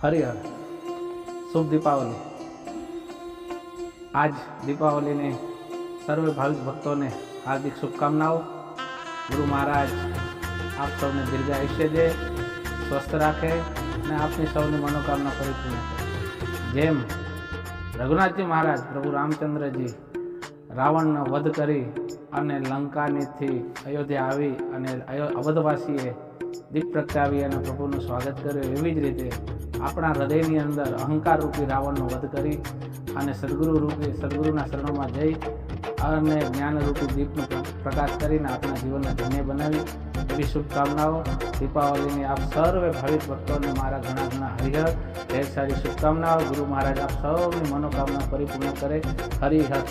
हरिहर। शुभ दीपावली। आज दीपावली ने सर्व भाविक भक्तों ने हार्दिक शुभकामनाओं। गुरु महाराज आप सबने दीर्घायुष्य दे, स्वस्थ राखे ने आपनी सौनी मनोकामना परिपूर्ण करे। जेम रघुनाथजी महाराज प्रभु रामचंद्रजी रावण वध करी अने लंकानी थी अयोध्या आवी अने अवधवासीए दीप प्रगटावी अने प्रभुનું સ્વાગત કર્યું, એવી જ રીતે આપણા હૃદયની અંદર અહંકાર રૂપી રાવણનો વધ કરી અને સદગુરુના શરણોમાં જઈ અને જ્ઞાન રૂપી દીપનો પ્રકાશ કરીને આપણા જીવનને ધન્ય બનાવી એવી શુભકામનાઓ। દીપાવલીની આપ સર્વે ભાવિક ભક્તોને મારા ઘણા ઘણા હરિહર ઢેર સારી શુભકામનાઓ। ગુરુ મહારાજ આપ સૌની મનોકામના પરિપૂર્ણ કરે। હરિહર।